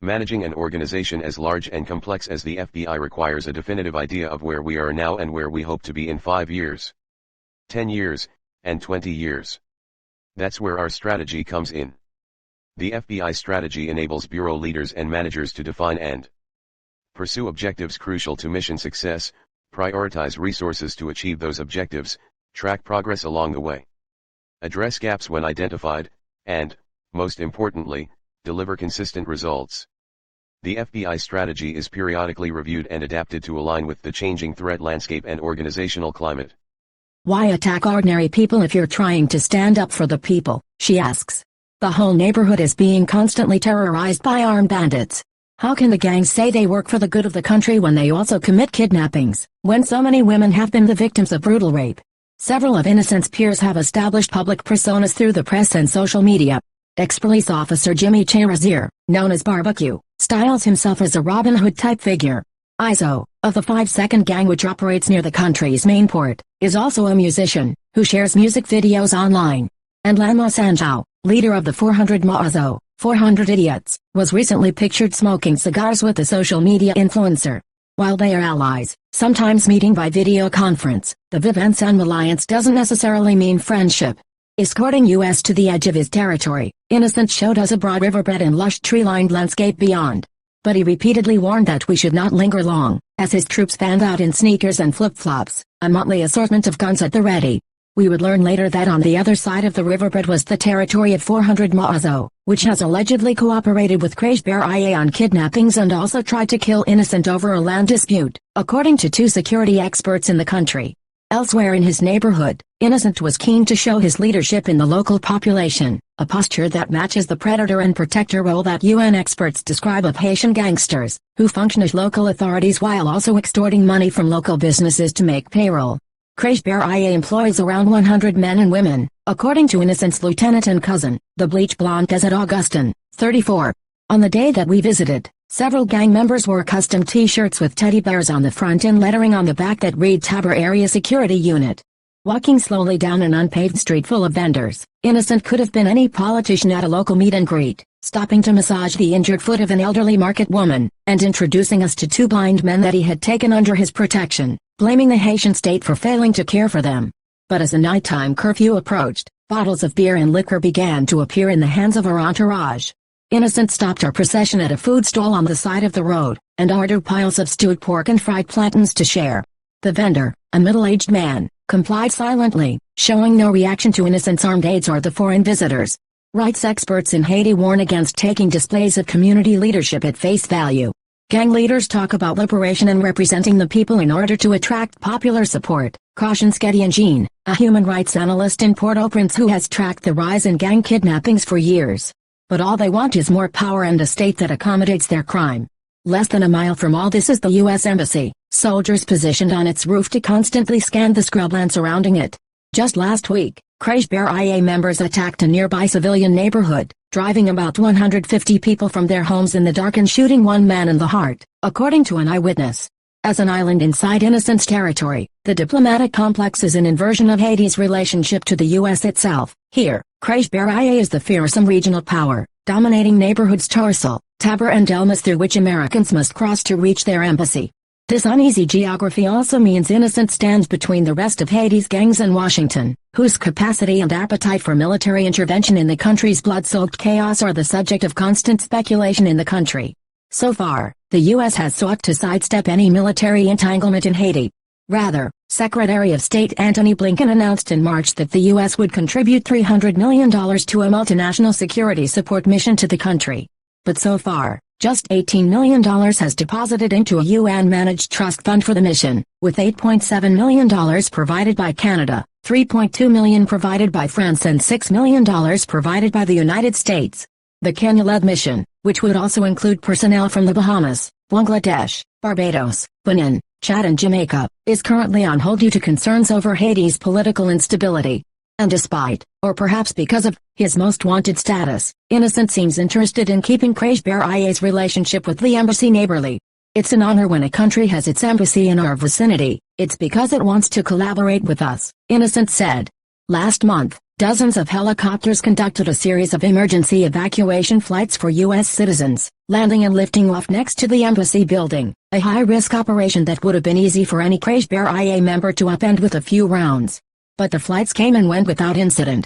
Managing an organization as large and complex as the FBI requires a definitive idea of where we are now and where we hope to be in 5 years, 10 years, and 20 years. That's where our strategy comes in. The FBI strategy enables bureau leaders and managers to define and pursue objectives crucial to mission success, prioritize resources to achieve those objectives, track progress along the way, address gaps when identified, and, most importantly, deliver consistent results. The FBI strategy is periodically reviewed and adapted to align with the changing threat landscape and organizational climate. Why attack ordinary people if you're trying to stand up for the people, she asks. The whole neighborhood is being constantly terrorized by armed bandits. How can the gangs say they work for the good of the country when they also commit kidnappings, when so many women have been the victims of brutal rape? Several of Innocent's peers have established public personas through the press and social media. Ex-police officer Jimmy Charazier, known as Barbecue, styles himself as a Robin Hood-type figure. Iso, of the 5 Second Gang which operates near the country's main port, is also a musician, who shares music videos online. And Lamo Sanjao, leader of the 400 Maazo, 400 Idiots, was recently pictured smoking cigars with a social media influencer. While they are allies, sometimes meeting by video conference, the Vivensan alliance doesn't necessarily mean friendship. Escorting us to the edge of his territory, Innocent showed us a broad riverbed and lush tree-lined landscape beyond. But he repeatedly warned that we should not linger long, as his troops fanned out in sneakers and flip-flops, a motley assortment of guns at the ready. We would learn later that on the other side of the riverbed was the territory of 400 Maazo, which has allegedly cooperated with Crash Bear IA on kidnappings and also tried to kill Innocent over a land dispute, according to 2 security experts in the country. Elsewhere in his neighborhood, Innocent was keen to show his leadership in the local population, a posture that matches the predator and protector role that UN experts describe of Haitian gangsters, who function as local authorities while also extorting money from local businesses to make payroll. Crash Bear IA employs around 100 men and women, according to Innocent's lieutenant and cousin, the bleach-blonde Desert Augustin, 34. On the day that we visited, several gang members wore custom t-shirts with teddy bears on the front and lettering on the back that read Tabor Area Security Unit. Walking slowly down an unpaved street full of vendors, Innocent could have been any politician at a local meet and greet, stopping to massage the injured foot of an elderly market woman, and introducing us to 2 blind men that he had taken under his protection, blaming the Haitian state for failing to care for them. But as the nighttime curfew approached, bottles of beer and liquor began to appear in the hands of our entourage. Innocent stopped our procession at a food stall on the side of the road, and ordered piles of stewed pork and fried plantains to share. The vendor, a middle-aged man, complied silently, showing no reaction to Innocent's armed aides or the foreign visitors. Rights experts in Haiti warn against taking displays of community leadership at face value. Gang leaders talk about liberation and representing the people in order to attract popular support, cautions Gideon Jean, a human rights analyst in Port-au-Prince who has tracked the rise in gang kidnappings for years. But all they want is more power and a state that accommodates their crime. Less than a mile from all this is the U.S. Embassy, soldiers positioned on its roof to constantly scan the scrubland surrounding it. Just last week, Crash Bear IA members attacked a nearby civilian neighborhood, driving about 150 people from their homes in the dark and shooting 1 man in the heart, according to an eyewitness. As an island inside Innocent's territory, the diplomatic complex is an inversion of Haiti's relationship to the U.S. itself. Here, Crash Bear IA is the fearsome regional power, dominating neighborhoods Torsel, Tabor and Delmas through which Americans must cross to reach their embassy. This uneasy geography also means Innocent stands between the rest of Haiti's gangs and Washington, whose capacity and appetite for military intervention in the country's blood-soaked chaos are the subject of constant speculation in the country. So far, the U.S. has sought to sidestep any military entanglement in Haiti. Rather, Secretary of State Antony Blinken announced in March that the U.S. would contribute $300 million to a multinational security support mission to the country. But so far, just $18 million has deposited into a UN-managed trust fund for the mission, with $8.7 million provided by Canada, $3.2 million provided by France and $6 million provided by the United States. The Kenya-led mission, which would also include personnel from the Bahamas, Bangladesh, Barbados, Benin, Chad and Jamaica, is currently on hold due to concerns over Haiti's political instability. And despite, or perhaps because of, his most wanted status, Innocent seems interested in keeping Crash Bear IA's relationship with the embassy neighborly. It's an honor when a country has its embassy in our vicinity, it's because it wants to collaborate with us, Innocent said. Last month, Dozens of helicopters conducted a series of emergency evacuation flights for U.S. citizens, landing and lifting off next to the embassy building, a high-risk operation that would have been easy for any KGBRIA member to upend with a few rounds. But the flights came and went without incident.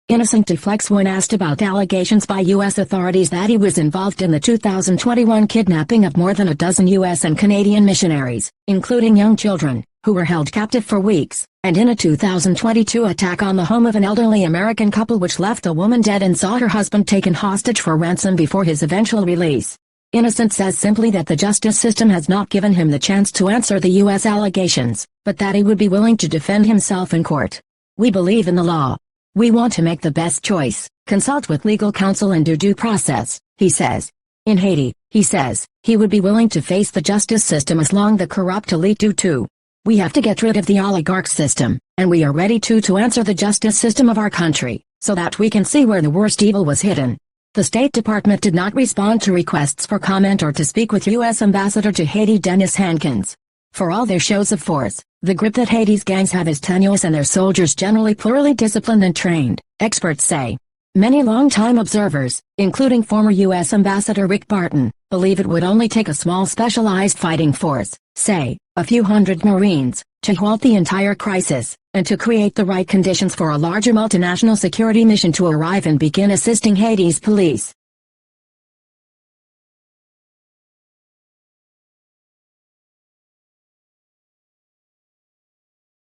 Innocent deflects when asked about allegations by U.S. authorities that he was involved in the 2021 kidnapping of more than a dozen U.S. and Canadian missionaries, including young children, who were held captive for weeks, and in a 2022 attack on the home of an elderly American couple which left a woman dead and saw her husband taken hostage for ransom before his eventual release. Innocent says simply that the justice system has not given him the chance to answer the U.S. allegations, but that he would be willing to defend himself in court. We believe in the law. We want to make the best choice, consult with legal counsel and do due process, he says. In Haiti, he says, he would be willing to face the justice system as long the corrupt elite do too. We have to get rid of the oligarch system, and we are ready to answer the justice system of our country, so that we can see where the worst evil was hidden. The State Department did not respond to requests for comment or to speak with U.S. Ambassador to Haiti Dennis Hankins. For all their shows of force, the grip that Haiti's gangs have is tenuous and their soldiers generally poorly disciplined and trained, experts say. Many longtime observers, including former U.S. Ambassador Rick Barton, believe it would only take a small specialized fighting force, say, a few hundred Marines, to halt the entire crisis, and to create the right conditions for a larger multinational security mission to arrive and begin assisting Haiti's police.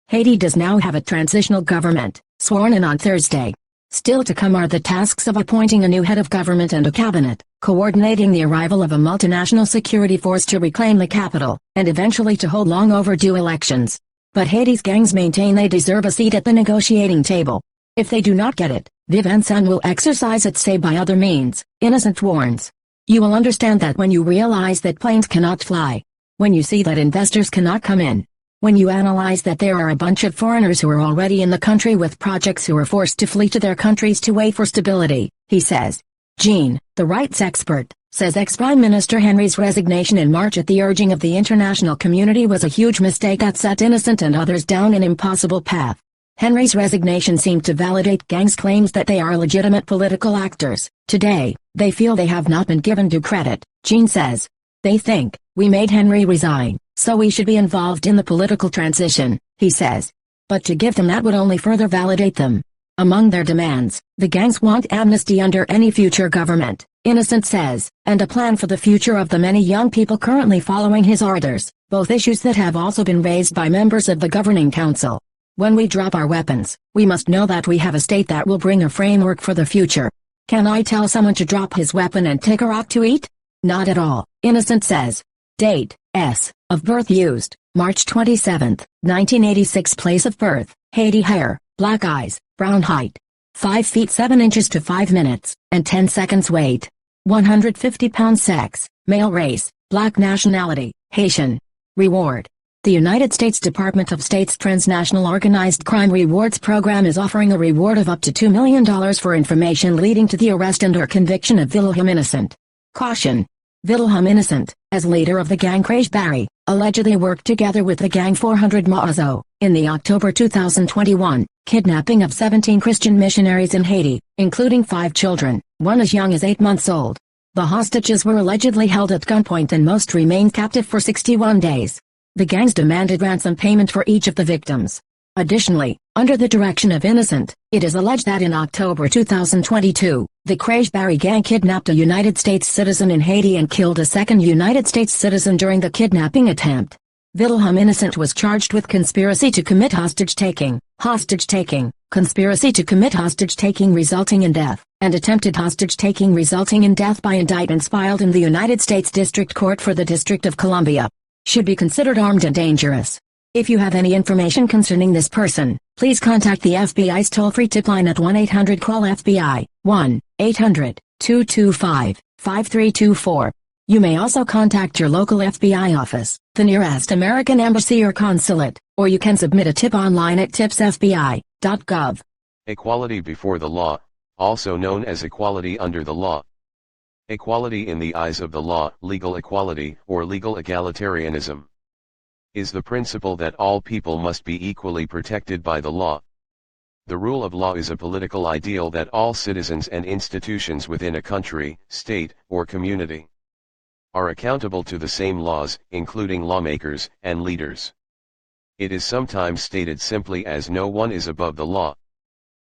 Haiti does now have a transitional government, sworn in on Thursday. Still to come are the tasks of appointing a new head of government and a cabinet, coordinating the arrival of a multinational security force to reclaim the capital, and eventually to hold long overdue elections. But Haiti's gangs maintain they deserve a seat at the negotiating table. If they do not get it, Vivensan will exercise its say by other means, Innocent warns. You will understand that when you realize that planes cannot fly. When you see that investors cannot come in. When you analyze that there are a bunch of foreigners who are already in the country with projects who are forced to flee to their countries to wait for stability, he says. Jean, the rights expert, says ex-Prime Minister Henry's resignation in March at the urging of the international community was a huge mistake that set Innocent and others down an impossible path. Henry's resignation seemed to validate gangs' claims that they are legitimate political actors. Today, they feel they have not been given due credit, Jean says. They think, we made Henry resign, so we should be involved in the political transition, he says. But to give them that would only further validate them. Among their demands, the gangs want amnesty under any future government, Innocent says, and a plan for the future of the many young people currently following his orders, both issues that have also been raised by members of the governing council. When we drop our weapons, we must know that we have a state that will bring a framework for the future. Can I tell someone to drop his weapon and take a rock to eat? Not at all, Innocent says. Date, S, of birth used, March 27, 1986. Place of birth, Haiti. Hair, black eyes, brown height. 5 feet 7 inches to 5 minutes, and 10 seconds. Weight, 150 pounds. Sex, male. Race, black. Nationality, Haitian. Reward. The United States Department of State's Transnational Organized Crime Rewards Program is offering a reward of up to $2 million for information leading to the arrest and/or conviction of Wilhelm Innocent. Caution. Wilhelm Innocent, as leader of the gang KGBRIA, allegedly worked together with the Gang 400 Mazo, in the October 2021, kidnapping of 17 Christian missionaries in Haiti, including 5 children, one as young as 8 months old. The hostages were allegedly held at gunpoint and most remained captive for 61 days. The gangs demanded ransom payment for each of the victims. Additionally, under the direction of Innocent, it is alleged that in October 2022, the KGBRIA gang kidnapped a United States citizen in Haiti and killed a second United States citizen during the kidnapping attempt. Wilhelm Innocent was charged with conspiracy to commit hostage-taking, conspiracy to commit hostage-taking resulting in death, and attempted hostage-taking resulting in death by indictments filed in the United States District Court for the District of Columbia. Should be considered armed and dangerous. If you have any information concerning this person, please contact the FBI's toll-free tip line at 1-800-CALL-FBI, 1-800-225-5324. You may also contact your local FBI office, the nearest American embassy or consulate, or you can submit a tip online at tipsfbi.gov. Equality before the law, also known as equality under the law. Equality in the eyes of the law, legal equality, or legal egalitarianism, is the principle that all people must be equally protected by the law. The rule of law is a political ideal that all citizens and institutions within a country, state, or community are accountable to the same laws, including lawmakers and leaders. It is sometimes stated simply as no one is above the law.